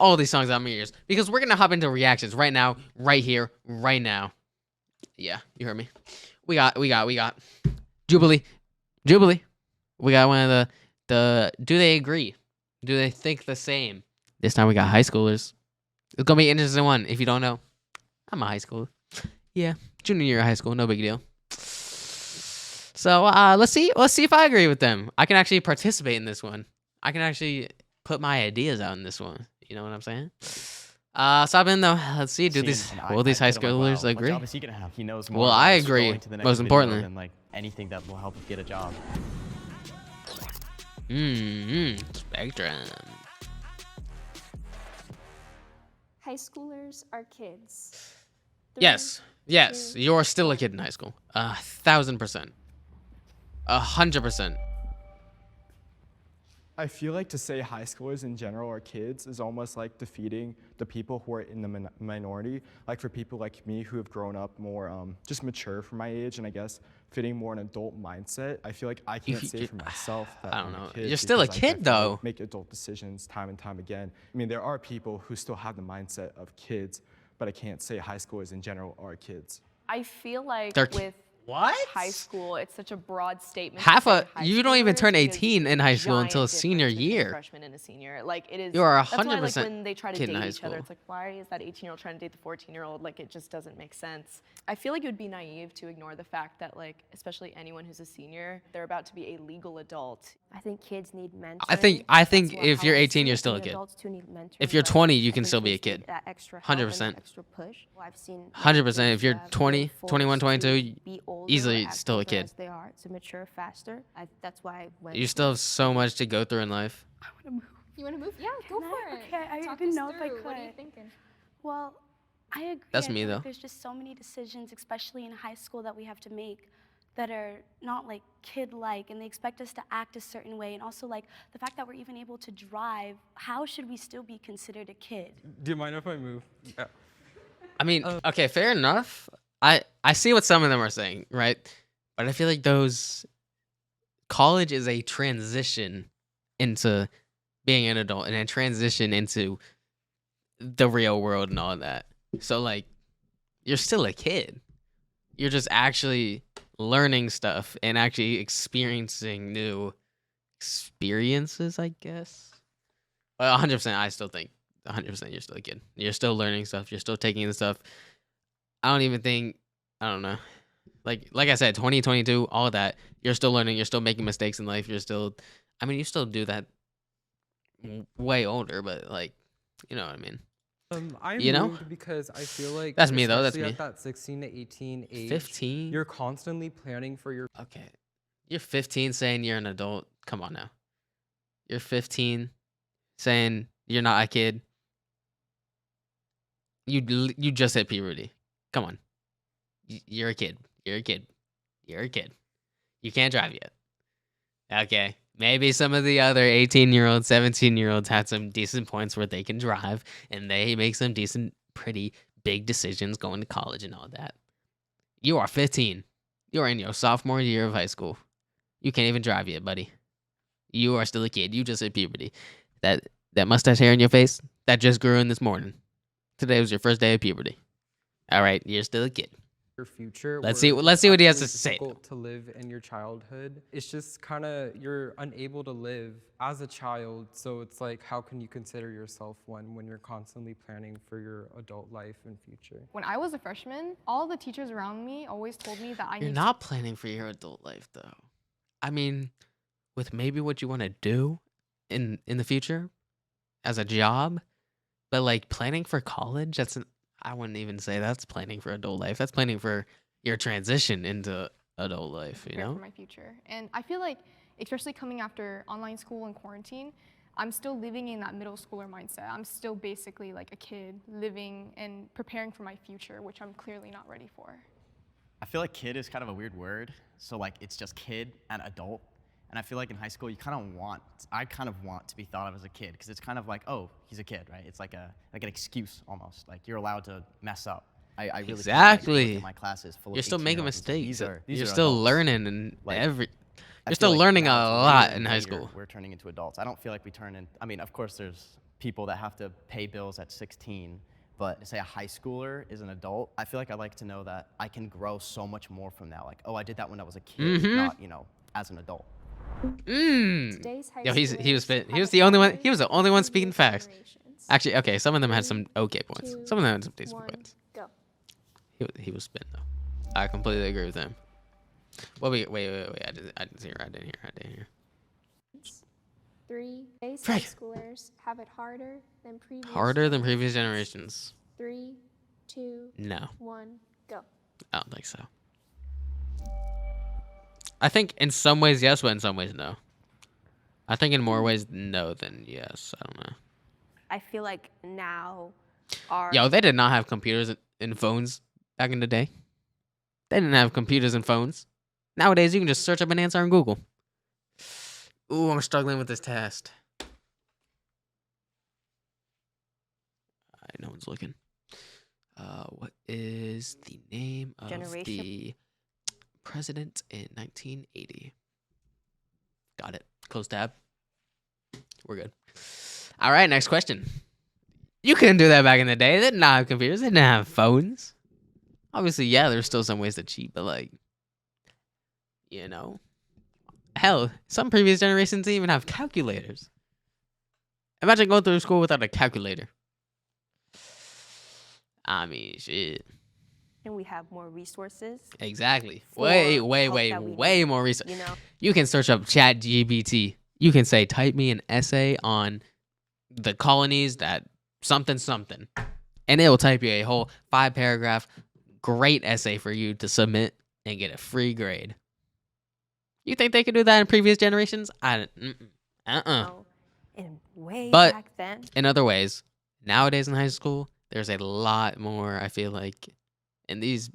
all these songs out of my ears because we're gonna hop into reactions right now, right here, right now. Yeah, you heard me. We got Jubilee. We got one of the. Do they agree? Do they think the same? This time we got high schoolers. It's gonna be an interesting one. If you don't know, I'm a high schooler. Yeah, junior year of high school, no big deal. So let's see if I agree with them. I can actually participate in this one. I can actually put my ideas out in this one. You know what I'm saying? So I've been though. Let's see. Will these high schoolers agree? What job is he gonna have? He knows more. Well, about I agree. scrolling to the next Most video importantly, than like anything that will help him get a job. Spectrum. High schoolers are kids. Yes. Yes, You're still a kid in high school. 1,000%. 100%. I feel like to say high schoolers in general are kids is almost like defeating the people who are in the minority. Like for people like me who have grown up more just mature for my age and I guess fitting more an adult mindset, I feel like I can't say for myself that I don't I'm a know. kid You're still a because I kid definitely though. make adult decisions time and time again. I mean, there are people who still have the mindset of kids, but I can't say high schoolers in general are kids. I feel like They're with What? high school, it's such a broad statement. You don't even turn 18 in high school until senior year. Freshman and a senior, like it is. You are That's why, 100% like, when they try to kid date in high each other, school. it's like, why is that 18-year-old trying to date the 14-year-old? Like, it just doesn't make sense. I feel like it would be naive to ignore the fact that, like, especially anyone who's a senior, they're about to be a legal adult. I think kids need mentoring. I think That's if you're how I 18, see you're it. still I a think kid. adults too need mentoring, If you're but 20, you I can think still be a kids need kid. that extra help and 100%. that extra push. I've seen 100%. If you're kids that are 20, really forced 21, to 22, be older, easily act still a older kid. as they are to mature faster. That's why I went. You still have so much to go through in life. You want to move? Yeah, go for it. Okay, I Talk didn't us know if I through. could. What are you thinking? Well, I agree. That's I me, feel like though. there's just so many decisions, especially in high school, that we have to make that are not like kid-like, and they expect us to act a certain way. And also, like the fact that we're even able to drive. How should we still be considered a kid? Do you mind if I move? Yeah. I mean, okay, fair enough. I see what some of them are saying, right? But I feel like college is a transition into being an adult and a transition into the real world and all that. So like, you're still a kid. You're just actually learning stuff and actually experiencing new experiences, I guess. Well, 100%, I still think 100% you're still a kid. You're still learning stuff. You're still taking the stuff. I don't know. Like I said, 2022, all of that. You're still learning. You're still making mistakes in life. You still do that way older, but like, you know what I mean? I You know? moved because I feel like That's me, though. That's especially me. At that 16 to 18 age, 15? you're constantly planning for your. Okay. You're 15 saying you're an adult. Come on now. You're 15 saying you're not a kid. You just hit puberty. Come on. You're a kid. You're a kid. You're a kid. You can't drive yet. Okay. Maybe some of the other 18-year-olds, 17-year-olds had some decent points where they can drive and they make some decent, pretty big decisions going to college and all that. You are 15. You are in your sophomore year of high school. You can't even drive yet, buddy. You are still a kid. You just hit puberty. That mustache hair in your face, that just grew in this morning. Today was your first day of puberty. All right, you're still a kid. Your future. Let's where see what he has it's to say. difficult to live in your childhood. It's just kind of you're unable to live as a child. So it's like, how can you consider yourself one when you're constantly planning for your adult life and future? When I was a freshman, all the teachers around me always told me that I You're need not planning for your adult life though. I mean, with maybe what you want to do in the future as a job, but like planning for college, I wouldn't even say that's planning for adult life. That's planning for your transition into adult life, you prepare know? for my future. And I feel like, especially coming after online school and quarantine, I'm still living in that middle schooler mindset. I'm still basically like a kid living and preparing for my future, which I'm clearly not ready for. I feel like kid is kind of a weird word. So like it's just kid and adult. And I feel like in high school, I kind of want to be thought of as a kid because it's kind of like, oh, he's a kid, right? It's like an excuse almost. Like you're allowed to mess up. I really feel like Exactly. my classes full of You're still making 18-year-olds. mistakes. These You're are still adults. learning and Like, you're I still feel like learning a now it's lot later in and high later school. We're turning into adults. I don't feel like we turn in. I mean, of course, there's people that have to pay bills at 16, but say a high schooler is an adult, I feel like I like to know that I can grow so much more from that. Like, oh, I did that when I was a kid, not, as an adult. Today's high Yo, he was schoolers spit. He have was it the only one. harder He was the than only one speaking previous facts. generations. Actually, okay, some of them had some 3, okay points. 2, Some of them had some decent 1, points. go. He was spitting though. I completely agree with him. Well, wait. I didn't hear. 3. Today's Frick. high schoolers have it harder than previous. Harder than previous generations. 3, 2, No, 1, go. I don't think so. I think in some ways yes, but in some ways no. I think in more ways no than yes. I don't know. I feel like now our Yo, they did not have computers and phones back in the day. They didn't have computers and phones. Nowadays, you can just search up an answer on Google. Ooh, I'm struggling with this test. No one's looking. What is the name of Generation. the president in 1980? Got it. Close tab. We're good. All right, next question. You couldn't do that back in the day. They did not have computers. They didn't have phones. Obviously, yeah, there's still some ways to cheat, but like, hell, some previous generations didn't even have calculators. Imagine going through school without a calculator. I mean, shit. and we have more resources. Exactly. For Way help that we need, more research. You know, You can search up ChatGPT. You can say, type me an essay on the colonies that something, and it will type you a whole 5-paragraph great essay for you to submit and get a free grade. You think they could do that in previous generations? no, and way But- back then. In other ways, nowadays in high school, there's a lot more, I feel like, in these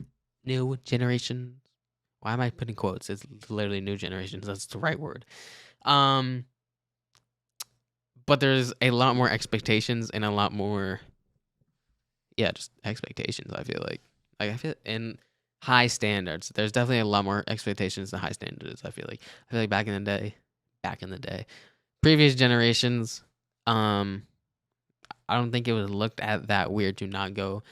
new generations. Why am I putting quotes? It's literally new generations. That's the right word. But there's a lot more expectations and a lot more, just expectations, I feel like. I feel in high standards. There's definitely a lot more expectations than high standards, I feel like. I feel like back in the day, previous generations, I don't think it was looked at that weird to not go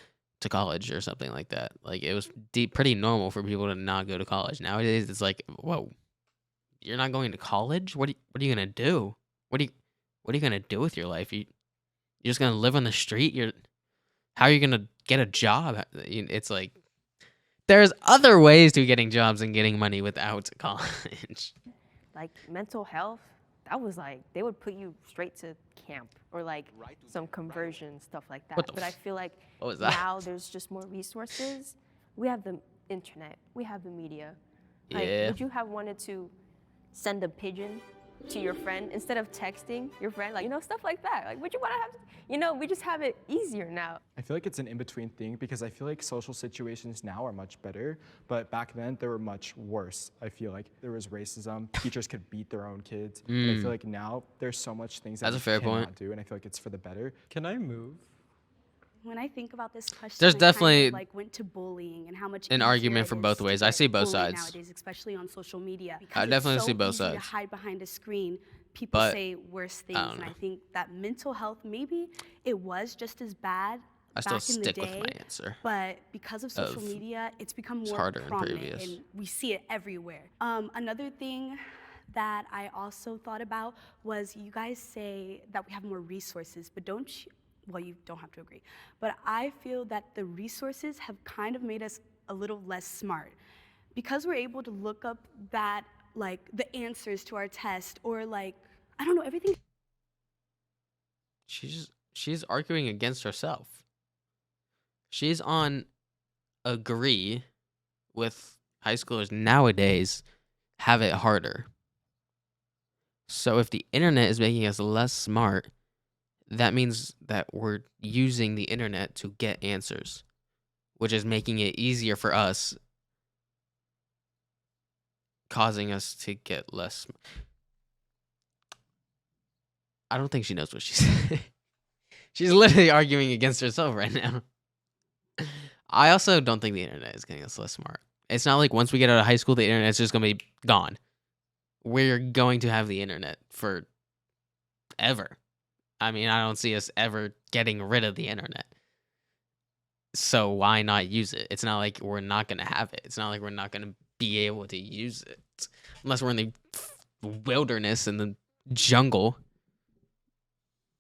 to college or something like that. Like, it was pretty normal for people to not go to college. Nowadays, it's like, whoa, you're not going to college? What are you gonna do? What are you gonna do with your life? You're just gonna live on the street? How are you gonna get a job? It's like, there's other ways to getting jobs and getting money without college. Like mental health, that was like they would put you straight to camp or like some conversion stuff like that. What the But I feel like What was that? now there's just more resources. We have the internet. We have the media. Like, Yeah. would you have wanted to send a pigeon to your friend instead of texting your friend? Like, stuff like that. Like, would you want to have, we just have it easier now. I feel like it's an in-between thing because I feel like social situations now are much better, but back then they were much worse. I feel like there was racism, teachers could beat their own kids, and I feel like now there's so much things that That's a we fair cannot point. do, and I feel like it's for the better. Can I move? When I think about this question, There's I kind of, definitely went to bullying and how much an easier argument it for is both to ways. I get see both bullied sides. nowadays, especially on social media. I Because it's definitely so see both easy to sides. hide behind a screen. People But, say worse things, don't and know. I think that mental health, maybe it was just as bad I still back in the stick day. with my answer. But because of social Of media, it's become more harder than prominent, previous. and we see it everywhere. Another thing that I also thought about was you guys say that we have more resources, but don't you? Well, you don't have to agree. But I feel that the resources have kind of made us a little less smart because we're able to look up that, like, the answers to our test or, like, I don't know, everything. She's arguing against herself. She's on agree with high schoolers nowadays have it harder. So if the internet is making us less smart, that means that we're using the internet to get answers, which is making it easier for us, causing us to get less. I don't think she knows what she's saying. She's literally arguing against herself right now. I also don't think the internet is getting us less smart. It's not like once we get out of high school, the internet's just going to be gone. We're going to have the internet for ever. I mean, I don't see us ever getting rid of the internet. So why not use it? It's not like we're not gonna have it. It's not like we're not gonna be able to use it unless we're in the wilderness in the jungle.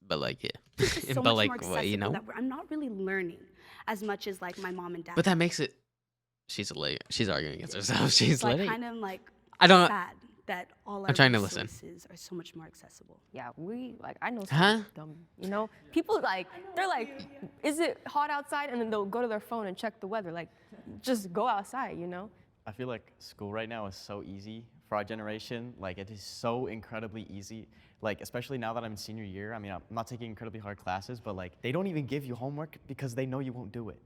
But like, yeah, It's just so but much like, more well, accessible that I'm not really learning as much as like my mom and dad. But that makes it. She's arguing against herself. She's so I letting. kind of like I don't. sad that all our I'm trying to listen. resources are so much more accessible. Yeah, I know some Huh? dumb, people they're like, is it hot outside? And then they'll go to their phone and check the weather. Like, just go outside, I feel like school right now is so easy for our generation. Like, it is so incredibly easy. Like, especially now that I'm in senior year. I mean, I'm not taking incredibly hard classes, but like, they don't even give you homework because they know you won't do it.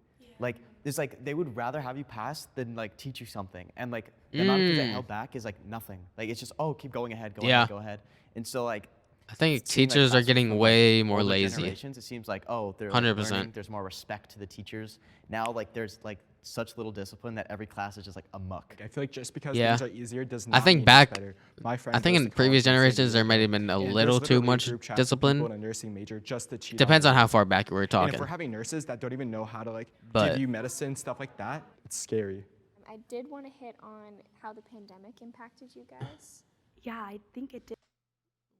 Like, it's like they would rather have you pass than like teach you something. And like, the amount of kids that held back is like nothing. Like, it's just, oh, keep going ahead, go ahead, go ahead. And so like, I think seeing, like, teachers are classes getting from, way like, more older lazy. generations, it seems like, oh, they're like, 100%. learning, there's more respect to the teachers. Now, like, there's like such little discipline that every class is just like a muck. I feel like just because Yeah. things are easier does I not think mean back- it's better. My friend I think goes in to previous college and said generations there might have been a there's little too literally much group chats with people discipline. in a nursing major just to cheat Depends their on how grades. far back we're And talking. if we're having nurses that don't even know how to like But- give you medicine, stuff like that, it's scary. I did want to hit on how the pandemic impacted you guys. Yeah, I think it did.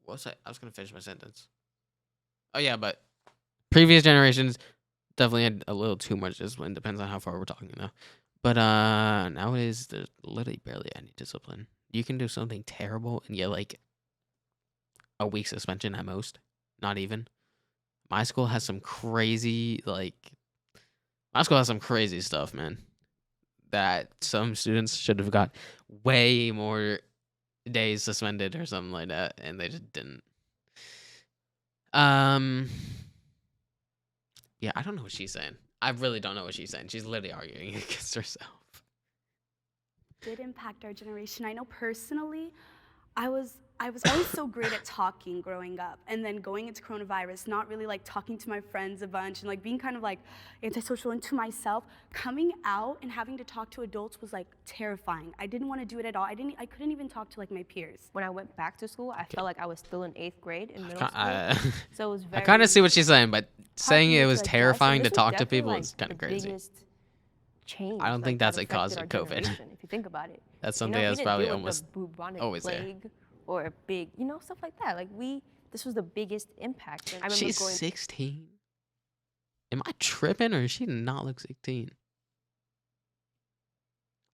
What's that? I was gonna finish my sentence. Oh yeah, but previous generations definitely had a little too much discipline. Depends on how far we're talking now. But nowadays there's literally barely any discipline. You can do something terrible and get like a week suspension at most. Not even. My school has some crazy stuff, man. That some students should have got way more days suspended or something like that, and they just didn't. Yeah, I don't know what she's saying. I really don't know what she's saying. She's literally arguing against herself. Did impact our generation. I know personally, I was always so great at talking growing up, and then going into coronavirus, not really like talking to my friends a bunch, and like being kind of like antisocial and to myself. Coming out and having to talk to adults was like terrifying. I didn't want to do it at all. I couldn't even talk to like my peers. When I went back to school, I felt like I was still in 8th grade in middle school. So it was I very kind of see what she's saying, but saying hard for it me was to adjust, and terrifying to this was talk to definitely, people like, is kind the of crazy. biggest change, I don't think that that's a affected cause our of COVID. generation, If you think about it, That's You something know, we that's didn't probably deal with almost the bubonic always there. plague or a big, stuff like that. Like this was the biggest impact. And I remember She's going 16. Am I tripping or does she not look 16?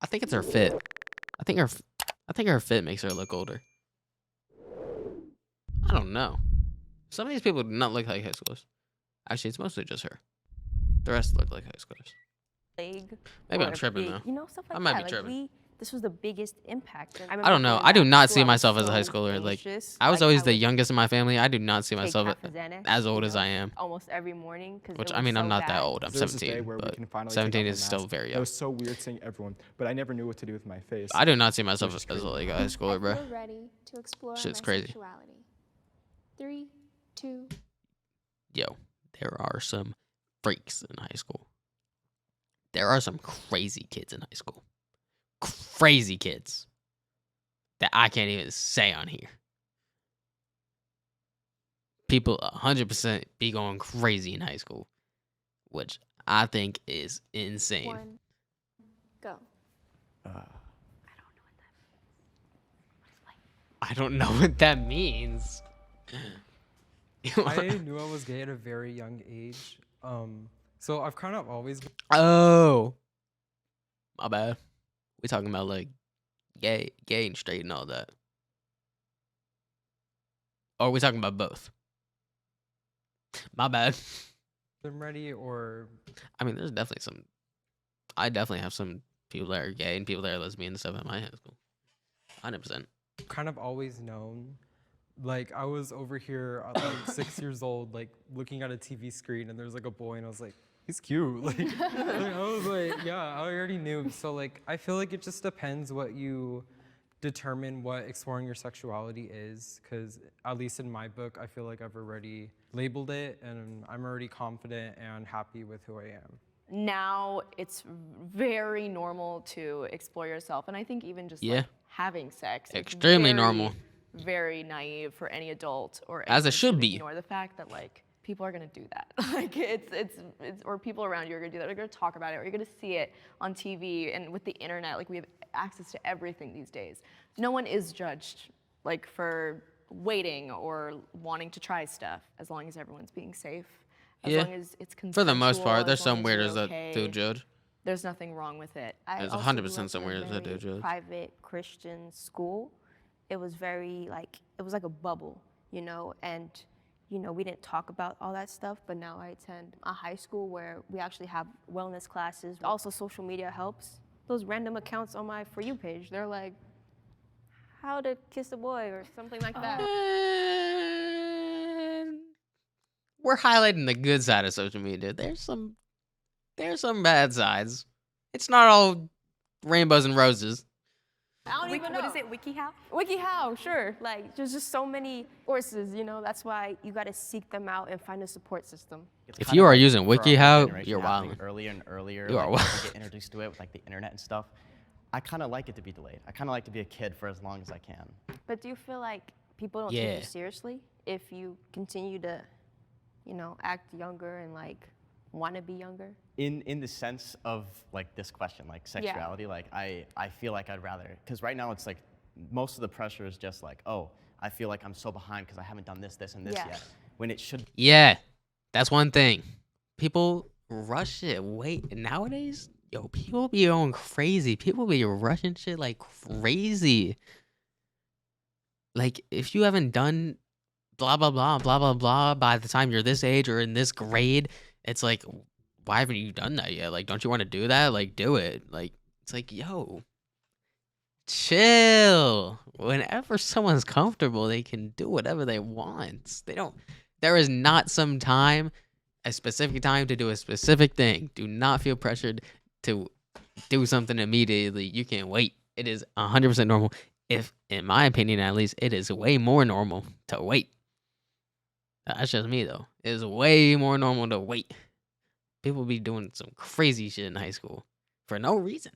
I think it's her fit. I think her fit makes her look older. I don't know. Some of these people do not look like high schoolers. Actually, it's mostly just her. The rest look like high schoolers. plague. Maybe or I'm a tripping, big, though. stuff like I might that. be Like tripping. this was the biggest impact. And I don't know. going I do back to not school, see I was myself as a high so schooler. Like, anxious. I was Like, always the would youngest in my family. I do not see take myself half a Xanax, as old you as know, I am. almost every morning. 'Cause Which, it I was mean, I'm so not that bad. old. I'm There was this day 17. where we But can finally take 17 off is our still masks. very That young. was so weird seeing everyone, but I never knew what to do with my face. I do not see myself Which is as crazy. like a high schooler, If bro. we're ready to explore Shit's my crazy. sexuality. 3, 2, Yo, there are some freaks in high school. There are some crazy kids in high school. Crazy kids that I can't even say on here. People 100% be going crazy in high school, which I think is insane. 1, go. I don't know what that means. I knew I was gay at a very young age. So I've kind of always been Oh, my bad. We talking about like gay and straight and all that. Or are we talking about both? My bad. ready, or I mean, there's definitely some. I definitely have some people that are gay and people that are lesbian and stuff at my high school. 100%. kind of always known. Like, I was over here at like 6 years old, like looking at a TV screen, and there's like a boy, and I was like, he's cute. Like, I was like, yeah, I already knew. So like, I feel like it just depends what you determine what exploring your sexuality is, because at least in my book, I feel like I've already labeled it, and I'm already confident and happy with who I am. Now it's very normal to explore yourself, and I think even just Yeah. like having sex, it's Extremely very, normal. very naive for any adult or As it anyone should to be. ignore the fact that like people are gonna do that. Like it's or people around you are gonna do that. They're gonna talk about it, or you're gonna see it on TV. And with the internet, like we have access to everything these days. No one is judged like for waiting or wanting to try stuff, as long as everyone's being safe. As Yeah. long as it's consensual. For the most part, as there's long some as you're weirdos that do okay, judge. There's nothing wrong with it. I There's also 100% grew up some in a weirdos that do very judge. private Christian school. It was very like, it was like a bubble, you know, and you know, we didn't talk about all that stuff, but now I attend a high school where we actually have wellness classes. Also, social media helps. Those random accounts on my For You page, they're like, how to kiss a boy or something like that. And we're highlighting the good side of social media. There's some bad sides. It's not all rainbows and roses. I don't even know. What is it, WikiHow? WikiHow, sure. Like, there's just so many courses, you know. That's why you gotta seek them out and find a support system. It's If kind you of are like using for our WikiHow, generation you're happening wilding. Earlier and earlier, You are like, wild. we get introduced to it with like the internet and stuff. I kind of like it to be delayed. I kind of like to be a kid for as long as I can. But do you feel like people don't take Yeah. you seriously if you continue to, you know, act younger and like want to be younger? In the sense of like this question, like sexuality, like I feel like I'd rather, because right now it's like most of the pressure is just like, oh, I feel like I'm so behind because I haven't done this, and this Yeah. yet. When it should Yeah, that's one thing. People rush it. Wait, nowadays, yo, people be going crazy. People be rushing shit like crazy. Like, if you haven't done blah, blah, blah, blah, blah, blah by the time you're this age or in this grade, it's like, why haven't you done that yet? Like, don't you want to do that? Like, do it. Like, it's like, yo, chill. Whenever someone's comfortable, they can do whatever they want. There is not some time, a specific time to do a specific thing. Do not feel pressured to do something immediately. You can't wait. It is 100% normal. If, in my opinion at least, it is way more normal to wait. That's just me though. It is way more normal to wait. People be doing some crazy shit in high school for no reason.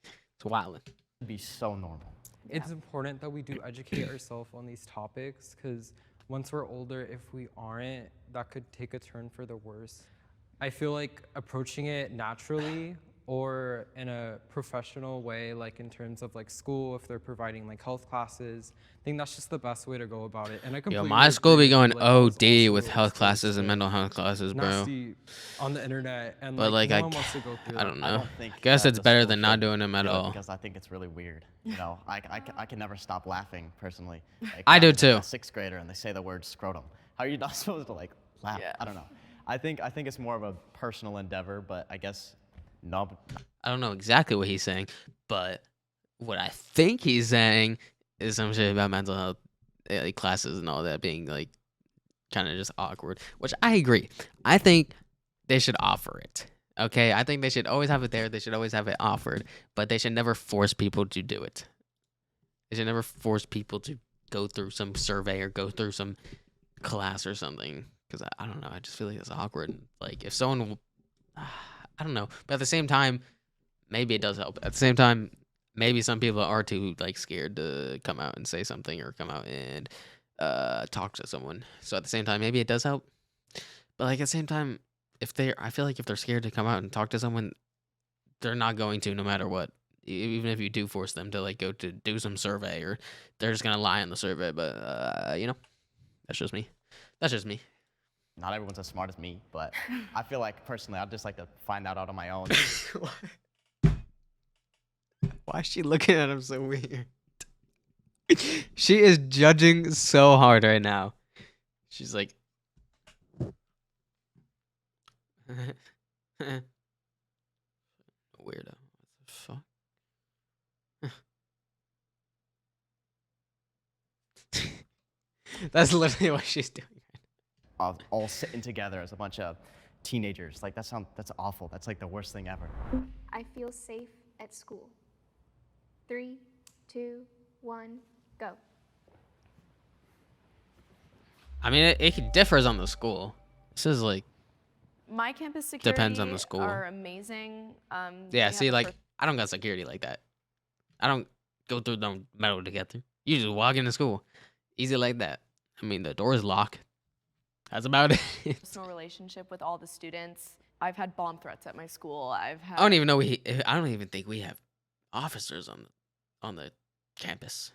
It's wild. be so normal. It's important that we do educate ourselves on these topics, because once we're older, if we aren't, that could take a turn for the worse. I feel like approaching it naturally or in a professional way, like in terms of like school, if they're providing like health classes, I think that's just the best way to go about it. And I Yo, completely my school agree be going with, like, those OD with also health exposed classes to and mental health classes, bro. nasty on the internet, and But like, no I one wants to go through I that. don't know. I don't think. Guess it's the better school than not should doing them at do it all. Because I think it's really weird. You know, I can never stop laughing personally. Like, I when do was, like, too. a sixth grader and they say the word scrotum. How are you not supposed to like laugh? Yeah. I don't know. I think it's more of a personal endeavor, but I guess no. I don't know exactly what he's saying, but what I think he's saying is some shit about mental health like, classes and all that being like kind of just awkward, which I agree. I think they should offer it. Okay, I think they should always have it there. They should always have it offered, but they should never force people to do it. They should never force people to go through some survey or go through some class or something. Because I don't know, I just feel like it's awkward. Like if someone, I don't know, but at the same time, maybe it does help. At the same time, maybe some people are too like scared to come out and say something or come out and talk to someone. So at the same time, maybe it does help. But like at the same time, I feel like if they're scared to come out and talk to someone, they're not going to no matter what. Even if you do force them to like go to do some survey, or they're just gonna lie on the survey. But you know, that's just me. That's just me. Not everyone's as smart as me, but I feel like personally, I'd just like to find that out on my own. Why is she looking at him so weird? She is judging so hard right now. She's like, weirdo. What the fuck? That's literally what she's doing. All sitting together as a bunch of teenagers. Like that's awful. That's like the worst thing ever. I feel safe at school. 3, 2, 1, go. I mean, it differs on the school. This is like, My campus security Depends on the school. are amazing. They yeah, have see, a like, per- I don't got security like that. I don't go through no metal to get through. You just walk into school. Easy like that. I mean, the door's locked. That's about it. Personal relationship with all the students. I've had bomb threats at my school. I've had. I don't even know I don't even think we have officers on the campus.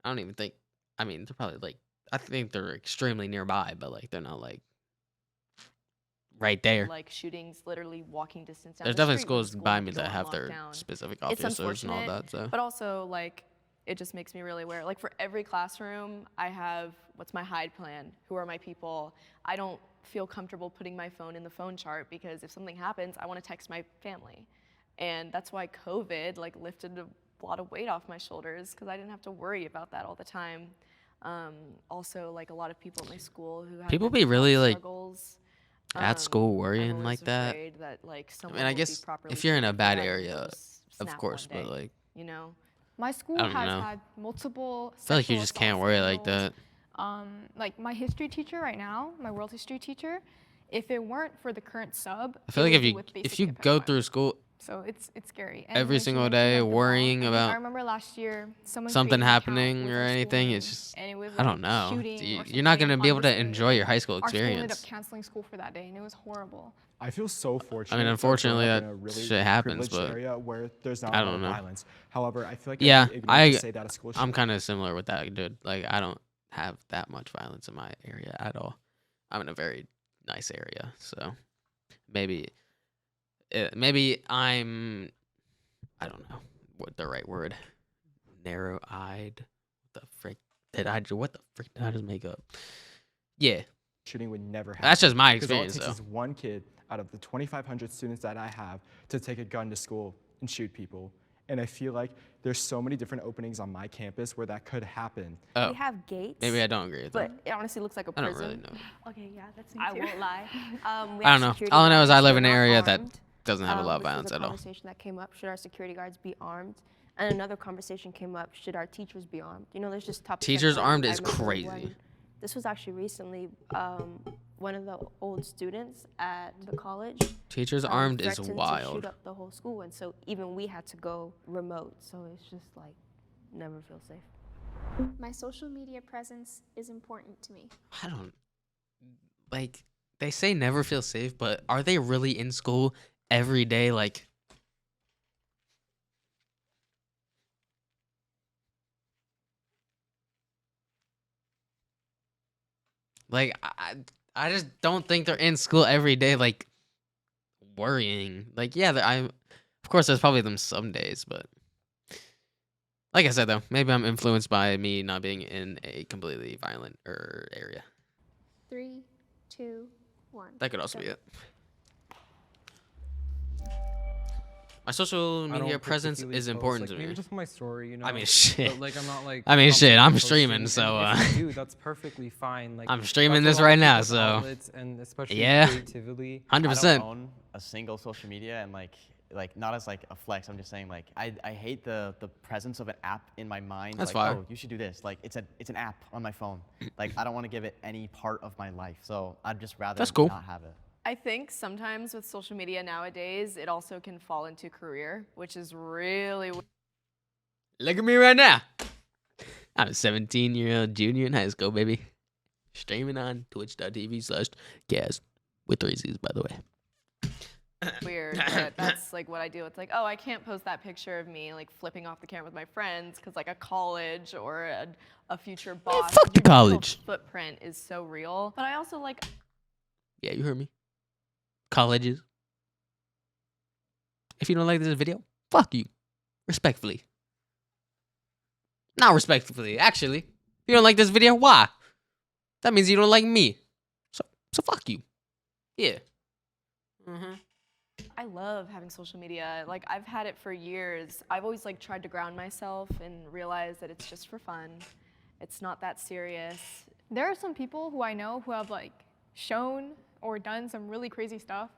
I don't even think. I mean, they're probably like. I think they're extremely nearby, but like they're not like right there. Like shootings, literally walking distance down There's the definitely street when the schools school by would me go that on have their lockdown. specific It's officers and all unfortunate, that. So but also like it just makes me really aware. Like for every classroom, I have what's my hide plan? Who are my people? I don't feel comfortable putting my phone in the phone chart because if something happens, I want to text my family, and that's why COVID like lifted a lot of weight off my shoulders because I didn't have to worry about that all the time. Also, like a lot of people at my school who had people be mental really health like struggles. at school I'm worrying always like that. afraid that like I someone mean, I won't be guess properly if you're in a cared bad for and area, it'll just of snap course, one but day, like you know. My school I don't has know. had multiple. I feel like you sexual just can't assault worry like scandals. that. Like my history teacher right now, my world history teacher, if it weren't for the current sub, I feel it like would if be you with if basic you domestic go violence. through school So it's scary. And every when she single mentioned, day like, the bomb, worrying I mean, about I remember last year someone something created an account happening with or our school anything, name, it's just and it was I like don't know. shooting or You're not something gonna be able to harmlessly, enjoy your and high school our school ended up experience. canceling school for that day, and it was horrible. I feel so fortunate. I mean, to have unfortunately, grown up that in a really shit happens, privileged but area where there's not I a lot don't of know. violence. However, I feel like Yeah, I'd be ignorant to say that a school I'm should. kind of similar with that, dude. Like I don't have that much violence in my area at all. I'm in a very nice area, so maybe maybe I don't know what the right word. Narrow-eyed. What the frick did I just make up? Yeah, Shooting would never happen. that's just my Because all it experience, takes though. is one kid out of the 2,500 students that I have to take a gun to school and shoot people. And I feel like there's so many different openings on my campus where that could happen. Oh, We have gates. maybe I don't agree with But that. it honestly looks like a I prison. don't really know. Okay, yeah, that's me I too. won't lie. We I have don't know. security All I know is I guards. live They're in an not area that armed. doesn't have a lot of This was violence a at all. conversation that came up: should our security guards be armed? And another conversation came up: should our teachers be armed? You know, there's just topics. that Teachers come up. armed I is remember crazy. This was actually recently. One of the old students at the college. Teachers armed is threatened to wild. shoot up the whole school, and so even we had to go remote. So it's just like, never feel safe. My social media presence is important to me. I don't like they say never feel safe, but are they really in school every day? Like, I just don't think they're in school every day, like worrying. Like, yeah, of course there's probably them some days, but like I said though, maybe I'm influenced by me not being in a completely violent area. 3, 2, 1. That could also be go. it. My social I don't media presence particularly is post, important like, to maybe me. just my story, you know. I mean, shit. But, like, I'm not like. I mean, shit, I'm constantly streaming, posting, so, and if I do, that's perfectly fine. Like, I'm streaming that's this a lot right of now, people's so outlets, and especially yeah. creatively. 100%. I don't own a single social media, and like not as like a flex. I'm just saying like I hate the presence of an app in my mind. That's like, fine. Oh, you should do this. Like it's an app on my phone. Like I don't want to give it any part of my life. So I'd just rather That's cool. not have it. I think sometimes with social media nowadays, it also can fall into career, which is really. Look at me right now. I'm a 17-year-old junior in high school, baby. Streaming on twitch.tv/cast with 3 Z's, by the way. Weird, but that's like what I do. It's like, oh, I can't post that picture of me like flipping off the camera with my friends because like a college or a future boss. fuck the your digital college. footprint is so real. But I also like. Yeah, you heard me. Colleges. If you don't like this video, fuck you. Respectfully. Not respectfully, actually. If you don't like this video, why? That means you don't like me. So fuck you. Yeah. Mm-hmm. I love having social media. Like I've had it for years. I've always like tried to ground myself and realize that it's just for fun. It's not that serious. There are some people who I know who have like shown or done some really crazy stuff,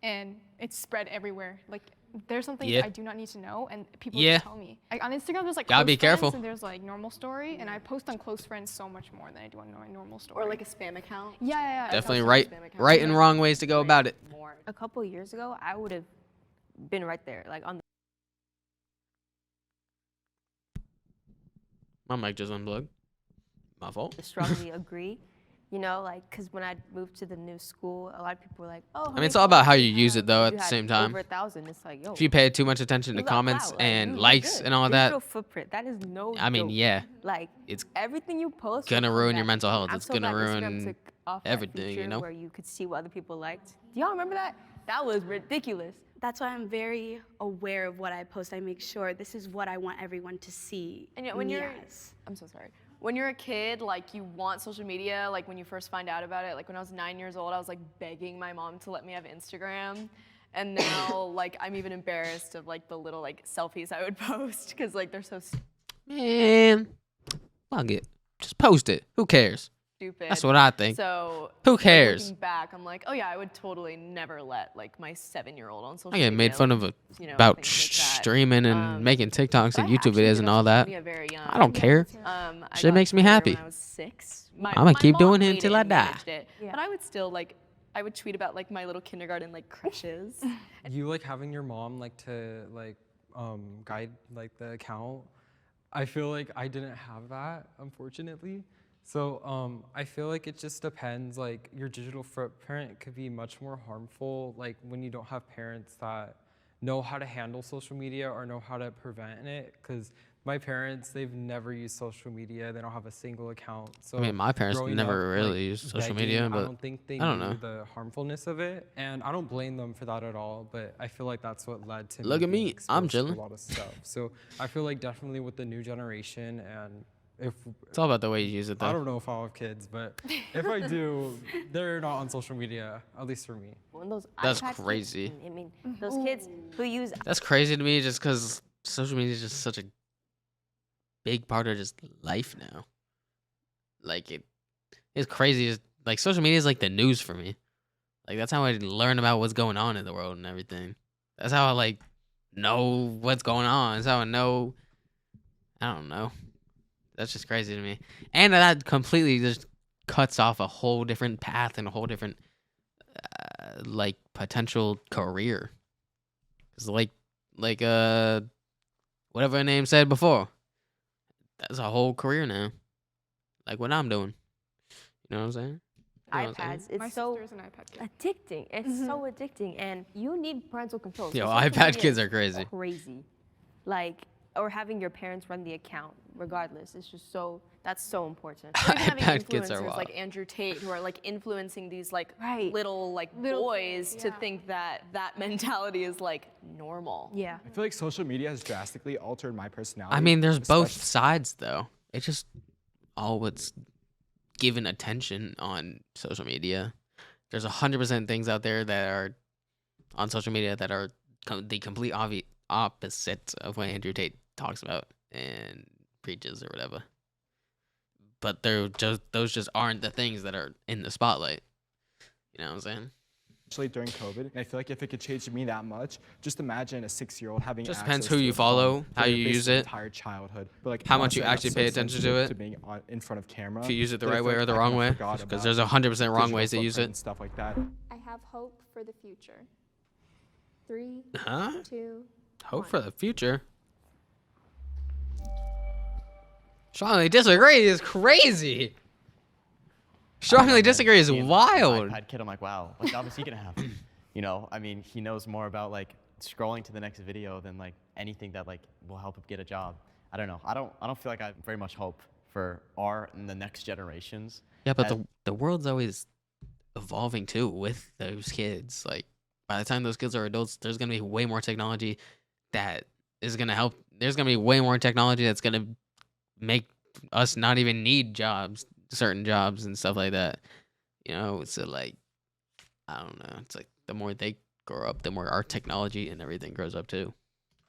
and it's spread everywhere. Like there's something Yeah. I do not need to know, and people Yeah. just tell me. Like on Instagram, there's like Gotta close be careful. friends, and there's like normal story, and I post on close friends so much more than I do on my normal story. Or like a spam account. yeah. Definitely also right, spam account. right and wrong ways to go about it. More. A couple years ago, I would have been right there, like on the. My mic just unplugged. My fault. strongly agree. You know, like, because when I moved to the new school, a lot of people were like, "Oh, I mean, it's all about how you use it, though. At you the had same time, over 1,000." It's like, yo, if you pay too much attention to who's that comments clout? Like, and you're likes good. and all Digital that, footprint. That is no. I mean, joke. yeah, Like it's everything you post will gonna come ruin your back mental to you. health. I'm It's so gonna glad Instagram ruin took off that everything, you feature know? where you could see what other people liked. Do y'all remember that? That was ridiculous. That's why I'm very aware of what I post. I make sure this is what I want everyone to see. And yet when me you're, as. I'm so sorry. When you're a kid, like you want social media, like when you first find out about it, like when I was 9 years old, I was like begging my mom to let me have Instagram. And now, like, I'm even embarrassed of like the little like selfies I would post because like they're so Man, fuck it. Just post it. Who cares? stupid. That's what I think. So Who like, cares? looking back, I'm like, oh yeah, I would totally never let like my 7-year-old on social I media. get made fun of you know, about things like that. streaming and making TikToks But and I YouTube actually videos did and on all social that. media very young. I don't care. I Shit got makes me Twitter happy. When I was 6. I'ma My keep mom doing it made until I and die. managed it, But I would still like, I would tweet about like my little kindergarten like crushes. You like having your mom like to like guide like the account. I feel like I didn't have that, unfortunately. So I feel like it just depends. Like your digital footprint could be much more harmful like when you don't have parents that know how to handle social media or know how to prevent it. Because my parents, they've never used social media. They don't have a single account. So I mean, my parents growing never up, really like, used social begging, media, I but don't think they I don't knew know. the harmfulness of it, and I don't blame them for that at all. But I feel like that's what led to Look at being me, I'm exposed to chilling. a lot of stuff. So I feel like definitely with the new generation, and if it's all about the way you use it, I though. don't know if I'll have kids, but if I do, they're not on social media, at least for me. When those That's iPads came- crazy. I mean, those kids who use That's crazy to me just because social media is just such a big part of just life now. Like, it's crazy. Like, social media is like the news for me. Like, that's how I learn about what's going on in the world and everything. That's how I, like, know what's going on. That's how I know. I don't know. That's just crazy to me. And that completely just cuts off a whole different path and a whole different, like, potential career. It's whatever her name said before. That's a whole career now. Like what I'm doing. You know what I'm saying? You know what I'm saying? iPads. My It's so sister's an iPad kid. addicting. It's so addicting, and you need parental control. So Yo, social iPad media kids is are crazy. Crazy, like, or having your parents run the account. Regardless, it's just so. That's so important. Or even having iPad kids are influencers wild. like Andrew Tate who are like influencing these like Right. little boys to yeah. think that that mentality is like normal. Yeah. I feel like social media has drastically altered my personality. I mean, there's both especially- sides though. It's just all what's given attention on social media. There's 100% things out there that are on social media that are the complete opposite of what Andrew Tate talks about and preaches or whatever. But those just aren't the things that are in the spotlight. You know what I'm saying? Especially during COVID. And I feel like if it could change me that much, just imagine a 6-year-old having Just access depends who to you a follow, phone how for you use basically it, entire childhood. But like how much you honestly, I'm actually so pay attention to sensitive it. to being in front of camera. If you use it the that I right feel way like or the I wrong kinda way, forgot because about there's 100% wrong digital ways to use footprint it. and stuff like that. I have hope for the future. 3, Huh? 2, Hope for the future. Strongly disagree is crazy. Strongly disagree is Being an wild. iPad kid, I'm like, wow, what job is he gonna have? You know, I mean, he knows more about like scrolling to the next video than like anything that like will help him get a job. I don't know. I don't feel like I have very much hope for our and the next generations. Yeah, but And- the world's always evolving too with those kids. Like by the time those kids are adults, there's gonna be way more technology that is gonna help. There's gonna be way more technology that's gonna make us not even need jobs, certain jobs and stuff like that. You know, so like I don't know. It's like the more they grow up, the more our technology and everything grows up too.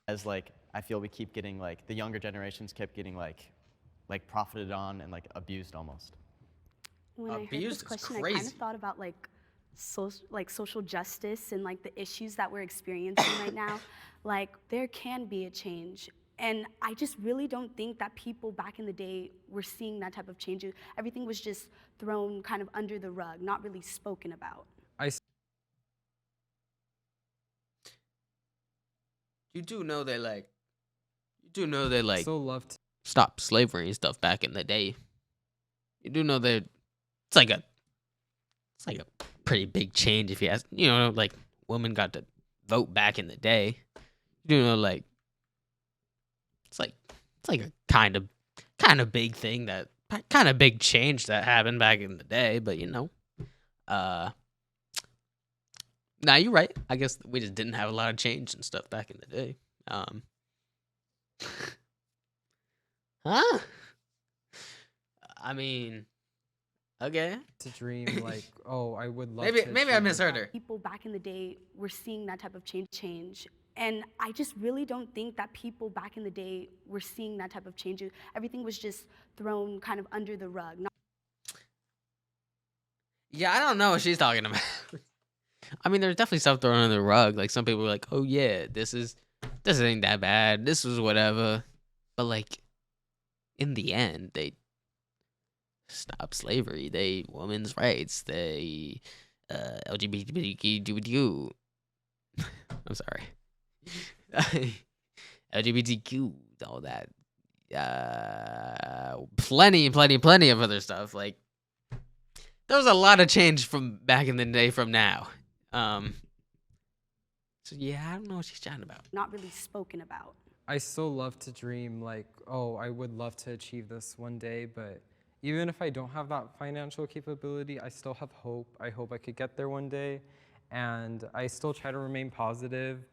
As like I feel we keep getting like the younger generations kept getting like profited on and like abused almost. When I heard Abuse this is question, I kind crazy. of thought about like social justice and like the issues that we're experiencing right now. Like there can be a change. And I just really don't think that people back in the day were seeing that type of change. Everything was just thrown kind of under the rug, not really spoken about. You do know they like So love to stopped slavery and stuff back in the day. You do know that it's like a pretty big change if you ask. You know, like women got to vote back in the day. You do know, like it's like a kind of big thing that kind of big change that happened back in the day. But nah, you're right. I guess we just didn't have a lot of change and stuff back in the day. Huh? I mean, okay. To dream like, oh, I would love Maybe to maybe I achieve misheard her. People back in the day were seeing that type of change. And I just really don't think that people back in the day were seeing that type of change. Everything was just thrown kind of under the rug. Yeah, I don't know what she's talking about. I mean, there's definitely stuff thrown under the rug. Like some people were like, "Oh yeah, this ain't that bad. This was whatever." But like, in the end, they stopped slavery. They women's rights. They LGBTQ. I'm sorry. LGBTQ. All that. Plenty of other stuff. Like, there was a lot of change from back in the day from now. So yeah, I don't know what she's chatting about. Not really spoken about. I still love to dream like, oh, I would love to achieve this one day, but even if I don't have that financial capability, I still have hope. I hope I could get there one day, and I still try to remain positive.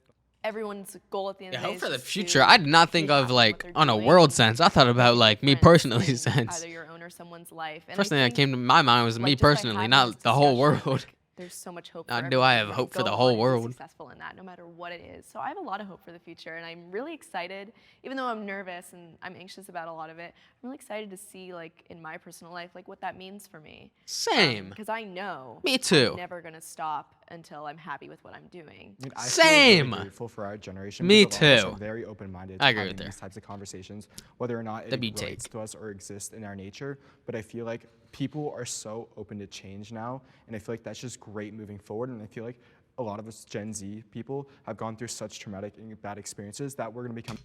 Everyone's goal at the end Yeah, of the day hope is for the just future. to I did not be think of happy with like what they're on a doing world and sense. I thought about make like me difference personally in sense. either your own or someone's life. And First I thing that think, came to my mind was me like, just by personally, having not this the whole discussion, world. like, there's so much hope. Now, for do I everyone have to hope for go the whole on and be world? successful in that, no matter what it is. So I have a lot of hope for the future, and I'm really excited. Even though I'm nervous and I'm anxious about a lot of it, I'm really excited to see, like, in my personal life, like, what that means for me. Same. Because I know Me too. I'm never gonna stop until I'm happy with what I'm doing. I mean, I feel Same. really grateful for our generation. Me because a lot of us too. are very open-minded I to agree with having her. these types of conversations, whether or not it W relates take. to us or exists in our nature. But I feel like people are so open to change now, and I feel like that's just great moving forward. And I feel like a lot of us Gen Z people have gone through such traumatic and bad experiences that we're gonna become.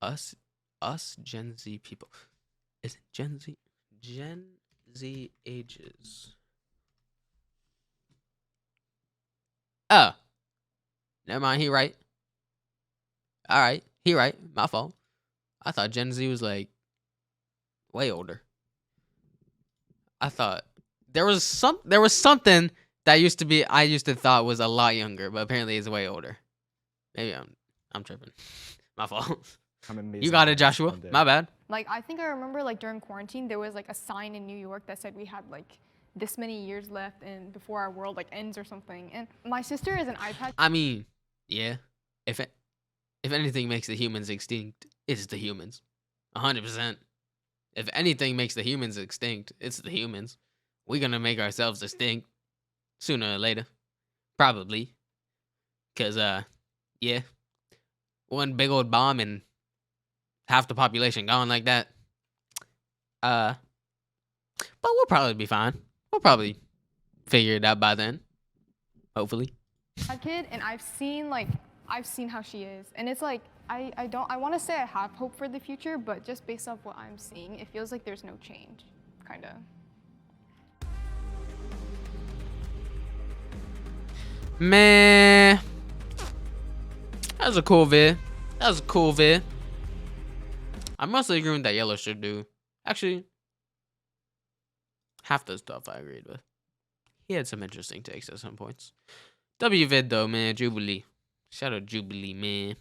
Us Gen Z people. Is it Gen Z? Gen Z ages. Oh. Never mind, he right. Alright, he right. My fault. I thought Gen Z was like way older. I thought there was something that I used to thought was a lot younger, but apparently it's way older. Maybe I'm tripping. My fault. amazing You got it, parents Joshua. one day. My bad. Like, I think I remember, like, during quarantine, there was, like, a sign in New York that said we had, like, this many years left and before our world, like, ends or something. And my sister has an iPad. I mean, yeah. If anything makes the humans extinct, it's the humans. 100%. If anything makes the humans extinct, it's the humans. We're gonna make ourselves extinct sooner or later. Probably. Cause yeah. One big old bomb and half the population gone like that. But we'll probably be fine. We'll probably figure it out by then. Hopefully. Kid, and I've seen how she is, and it's like I want to say I have hope for the future, but just based off what I'm seeing, it feels like there's no change, kind of. Man, that was a cool vid. I mostly agree with that Yellow should do. Actually, half the stuff I agreed with. He had some interesting takes at some points. W vid though, man. Jubilee. Shout out Jubilee, man.